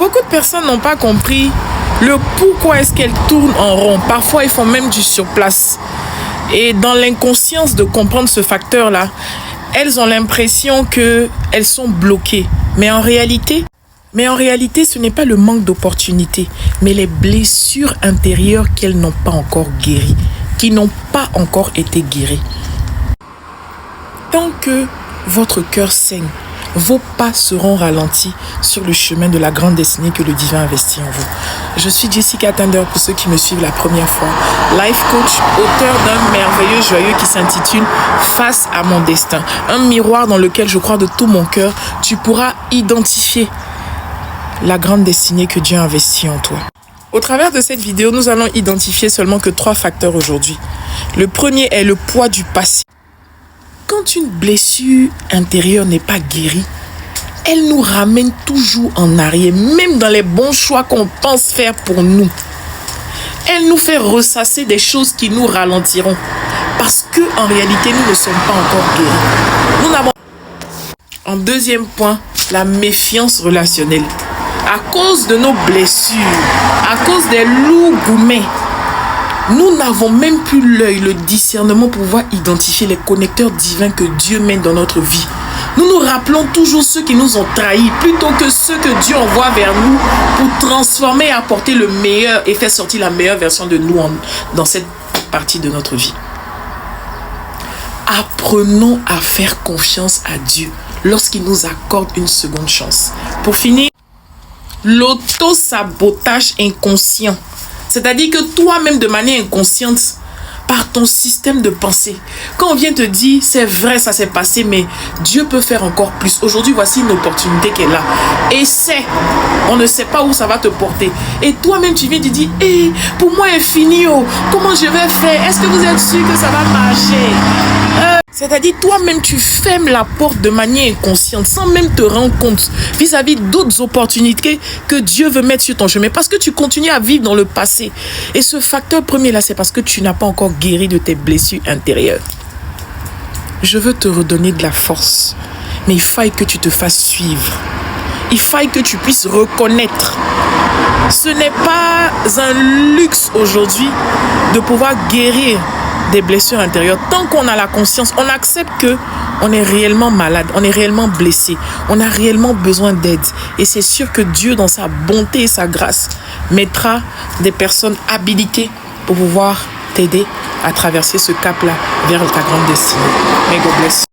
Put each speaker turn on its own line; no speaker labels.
Beaucoup de personnes n'ont pas compris le pourquoi est-ce qu'elles tournent en rond. Parfois, ils font même du surplace. Et dans l'inconscience de comprendre ce facteur-là, elles ont l'impression qu'elles sont bloquées. Mais en réalité, ce n'est pas le manque d'opportunité, mais les blessures intérieures qu'elles n'ont pas encore guéries, qui n'ont pas encore été guéries. Tant que votre cœur saigne, vos pas seront ralentis sur le chemin de la grande destinée que le divin investit en vous. Je suis Jessica Tender pour ceux qui me suivent la première fois. Life coach, auteur d'un merveilleux joyeux qui s'intitule Face à mon destin. Un miroir dans lequel je crois de tout mon cœur, tu pourras identifier la grande destinée que Dieu a investie en toi. Au travers de cette vidéo, nous allons identifier seulement que 3 facteurs aujourd'hui. Le premier est le poids du passé. Quand une blessure intérieure n'est pas guérie, elle nous ramène toujours en arrière, même dans les bons choix qu'on pense faire pour nous. Elle nous fait ressasser des choses qui nous ralentiront parce qu'en réalité, nous ne sommes pas encore guéris. En deuxième point, la méfiance relationnelle. À cause de nos blessures, à cause des loups gourmets, nous n'avons même plus l'œil, le discernement pour pouvoir identifier les connecteurs divins que Dieu mène dans notre vie. Nous nous rappelons toujours ceux qui nous ont trahis plutôt que ceux que Dieu envoie vers nous pour transformer et apporter le meilleur et faire sortir la meilleure version de nous dans cette partie de notre vie. Apprenons à faire confiance à Dieu lorsqu'il nous accorde une seconde chance. Pour finir, l'auto-sabotage inconscient. C'est-à-dire que toi-même, de manière inconsciente, par ton système de pensée, quand on vient te dire, c'est vrai, ça s'est passé, mais Dieu peut faire encore plus. Aujourd'hui, voici une opportunité qui est là. Essaie. On ne sait pas où ça va te porter. Et toi-même, tu viens te dire, pour moi, c'est fini. Comment je vais faire? Est-ce que vous êtes sûr que ça va marcher? C'est-à-dire, toi-même, tu fermes la porte de manière inconsciente, sans même te rendre compte vis-à-vis d'autres opportunités que Dieu veut mettre sur ton chemin. Parce que tu continues à vivre dans le passé. Et ce facteur premier-là, c'est parce que tu n'as pas encore guéri de tes blessures intérieures. Je veux te redonner de la force. Mais il faille que tu te fasses suivre. Il faille que tu puisses reconnaître. Ce n'est pas un luxe aujourd'hui de pouvoir guérir des blessures intérieures. Tant qu'on a la conscience, on accepte que on est réellement malade, on est réellement blessé, on a réellement besoin d'aide. Et c'est sûr que Dieu, dans sa bonté et sa grâce, mettra des personnes habilitées pour pouvoir t'aider à traverser ce cap-là vers ta grande destinée. May God bless.